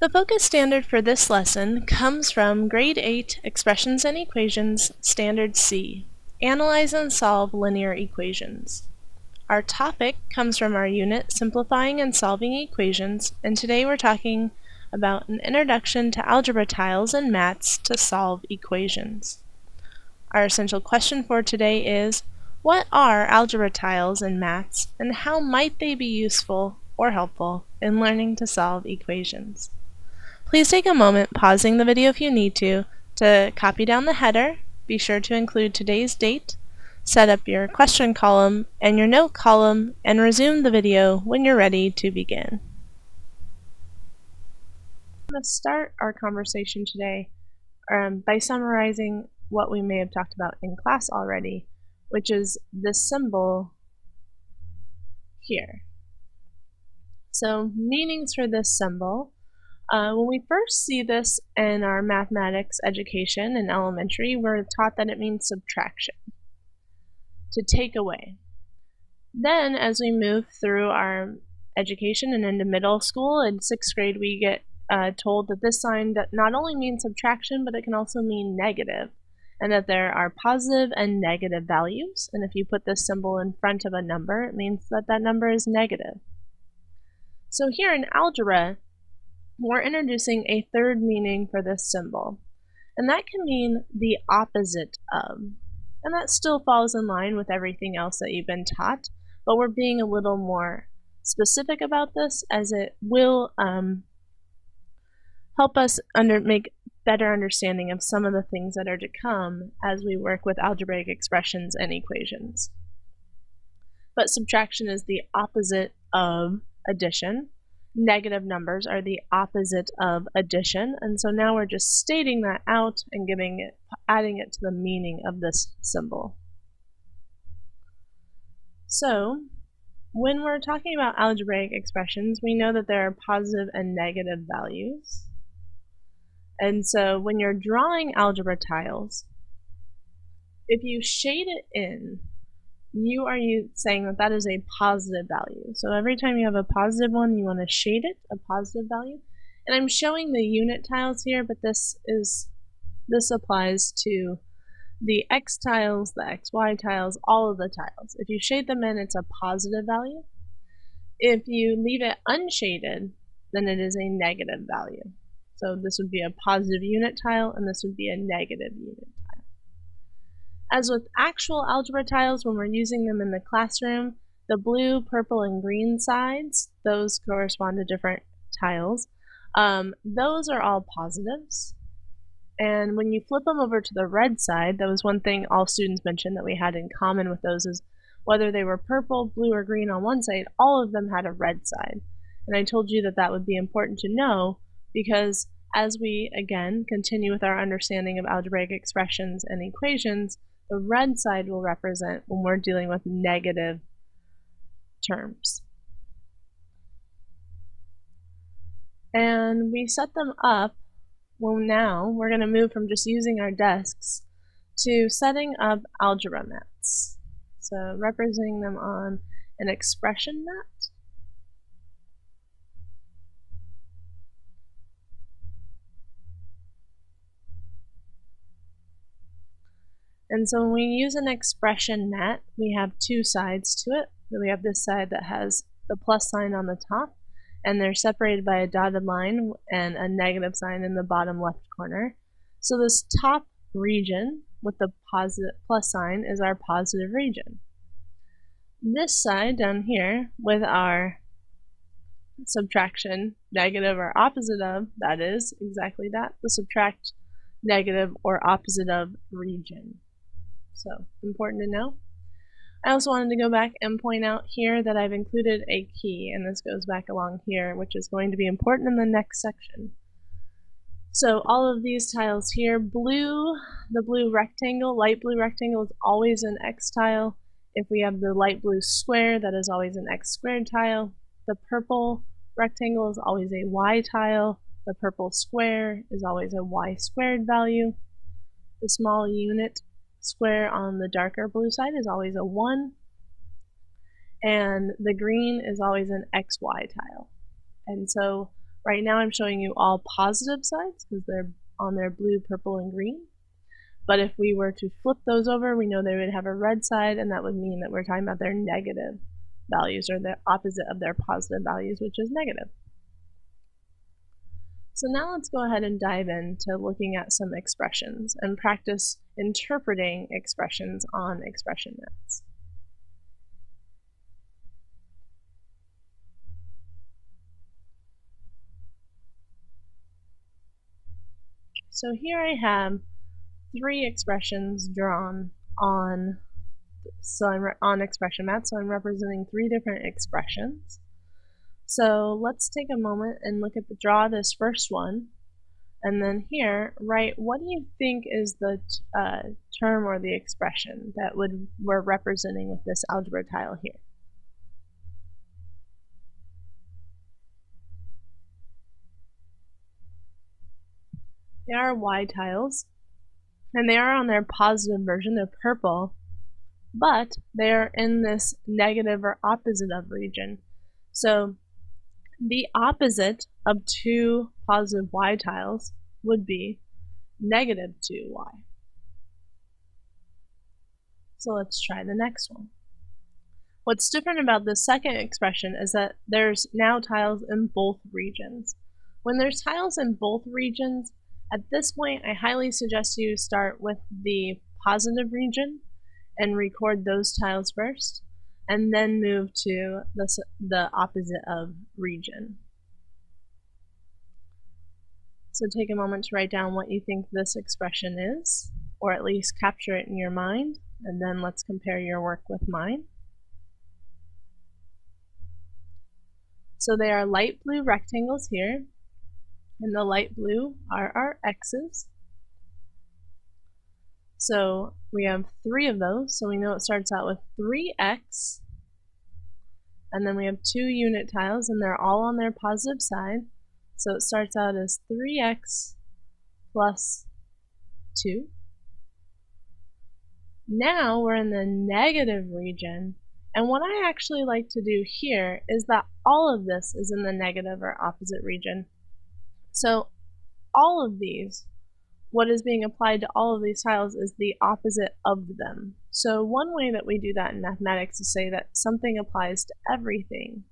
The focus standard for this lesson comes from Grade 8 Expressions and Equations, Standard C, Analyze and Solve Linear Equations. Our topic comes from our unit Simplifying and Solving Equations, and today we're talking about an introduction to algebra tiles and maths to solve equations. Our essential question for today is, what are algebra tiles and maths, and how might they be useful or helpful in learning to solve equations? Please take a moment, pausing the video if you need to copy down the header. Be sure to include today's date, set up your question column and your note column, and resume the video when you're ready to begin. I'm going to start our conversation today by summarizing what we may have talked about in class already, which is this symbol here. So, meanings for this symbol. When we first see this in our mathematics education in elementary, we're taught that it means subtraction, to take away. Then, as we move through our education and into middle school, in 6th grade, we get told that this sign not only means subtraction, but it can also mean negative, and that there are positive and negative values. And if you put this symbol in front of a number, it means that that number is negative. So here in algebra, we're introducing a third meaning for this symbol, and that can mean the opposite of. And that still falls in line with everything else that you've been taught, but we're being a little more specific about this, as it will help us make better understanding of some of the things that are to come as we work with algebraic expressions and equations. But subtraction is the opposite of addition. Negative numbers are the opposite of addition, and so now we're just stating that out and adding it to the meaning of this symbol. So, when we're talking about algebraic expressions, we know that there are positive and negative values. And so when you're drawing algebra tiles, if you shade it in, you are saying that that is a positive value. So every time you have a positive one, you want to shade it, a positive value. And I'm showing the unit tiles here, but this applies to the X tiles, the XY tiles, all of the tiles. If you shade them in, it's a positive value. If you leave it unshaded, then it is a negative value. So this would be a positive unit tile, and this would be a negative unit tile. As with actual algebra tiles, when we're using them in the classroom, the blue, purple, and green sides, those correspond to different tiles. Those are all positives. And when you flip them over to the red side, that was one thing all students mentioned that we had in common with those, is whether they were purple, blue, or green on one side, all of them had a red side. And I told you that that would be important to know, because as we, again, continue with our understanding of algebraic expressions and equations, the red side will represent when we're dealing with negative terms. And we set them up. Well, now we're going to move from just using our desks to setting up algebra mats. So representing them on an expression mat. And so when we use an expression mat, we have two sides to it. So we have this side that has the plus sign on the top, and they're separated by a dotted line and a negative sign in the bottom left corner. So this top region with the positive plus sign is our positive region. This side down here with our subtraction, negative or opposite of, that is exactly that, the subtract, negative, or opposite of region. So, important to know. I also wanted to go back and point out here that I've included a key, and this goes back along here, which is going to be important in the next section. So all of these tiles here, the blue rectangle, light blue rectangle is always an X tile. If we have the light blue square, that is always an X squared tile. The purple rectangle is always a Y tile. The purple square is always a Y squared value. The small unit square on the darker blue side is always a 1, and the green is always an XY tile. And so Right now I'm showing you all positive sides because they're on their blue, purple, and green. But if we were to flip those over, we know they would have a red side, and that would mean that we're talking about their negative values, or the opposite of their positive values, which is negative. So now let's go ahead and dive into looking at some expressions and practice interpreting expressions on expression mats. So here I have 3 expressions drawn on expression mats, so I'm representing 3 different expressions. So let's take a moment and draw this first one, and then here write what do you think is the term or the expression that we're representing with this algebra tile here. They are Y tiles, and they are on their positive version, they're purple, but they are in this negative or opposite of region. So the opposite of 2 positive Y tiles would be negative 2Y. So let's try the next one. What's different about the second expression is that there's now tiles in both regions. When there's tiles in both regions, at this point I highly suggest you start with the positive region and record those tiles first, and then move to the opposite of region. So take a moment to write down what you think this expression is, or at least capture it in your mind, and then let's compare your work with mine. So they are light blue rectangles here, and the light blue are our x's. So we have 3 of those, so we know it starts out with 3x, and then we have 2 unit tiles, and they're all on their positive side. So it starts out as 3x plus 2. Now we're in the negative region, and what I actually like to do here is that all of this is in the negative or opposite region. So all of these, what is being applied to all of these tiles is the opposite of them. So one way that we do that in mathematics to say that something applies to everything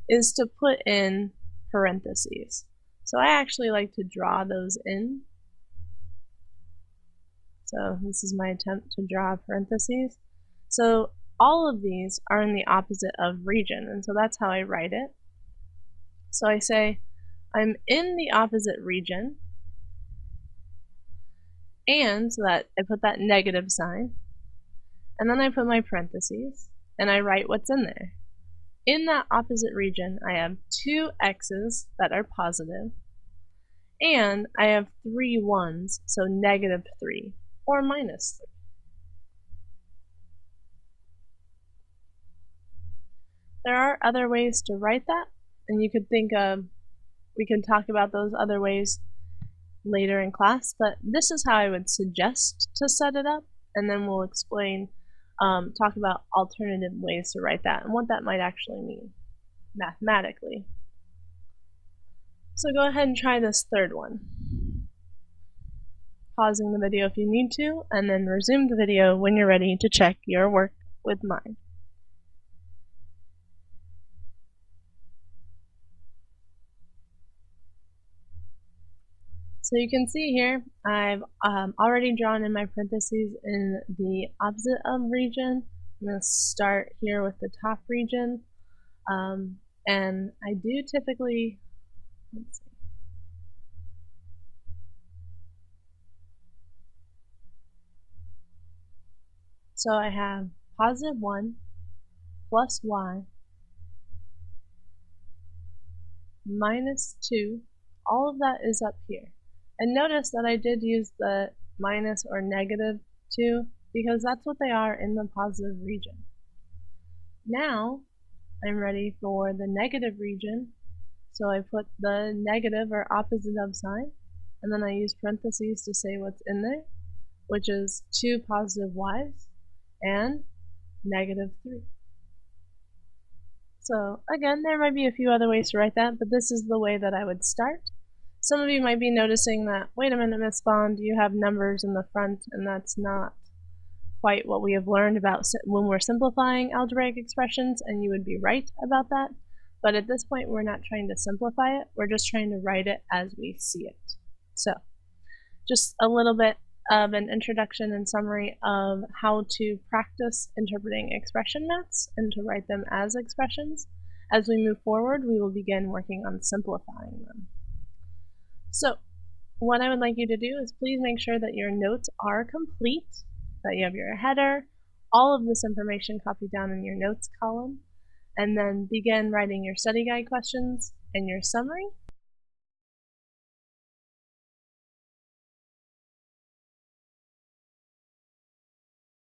is to put in parentheses. So I actually like to draw those in. So this is my attempt to draw parentheses. So all of these are in the opposite of region, and so that's how I write it. So I say I'm in the opposite region, and so that I put that negative sign, and then I put my parentheses, and I write what's in there. In that opposite region, I have 2 x's that are positive, and I have 3 1's, so negative 3 or minus 3. There are other ways to write that, and you could think of, we can talk about those other ways later in class, but this is how I would suggest to set it up, and then we'll explain, talk about alternative ways to write that and what that might actually mean mathematically. So go ahead and try this third one. Pausing the video if you need to, and then resume the video when you're ready to check your work with mine. So you can see here, I've already drawn in my parentheses in the opposite of region. I'm going to start here with the top region, and I do typically, let's see. So I have positive 1 plus y minus 2, all of that is up here. And notice that I did use the minus or negative 2 because that's what they are in the positive region. Now I'm ready for the negative region, so I put the negative or opposite of sign, and then I use parentheses to say what's in there, which is 2 positive y's and negative 3. So again, there might be a few other ways to write that, but this is the way that I would start. Some of you might be noticing that, wait a minute, Miss Bond, you have numbers in the front, and that's not quite what we have learned about when we're simplifying algebraic expressions, and you would be right about that. But at this point, we're not trying to simplify it, we're just trying to write it as we see it. So just a little bit of an introduction and summary of how to practice interpreting expression maps and to write them as expressions. As we move forward, we will begin working on simplifying them. So what I would like you to do is please make sure that your notes are complete, that you have your header, all of this information copied down in your notes column, and then begin writing your study guide questions and your summary,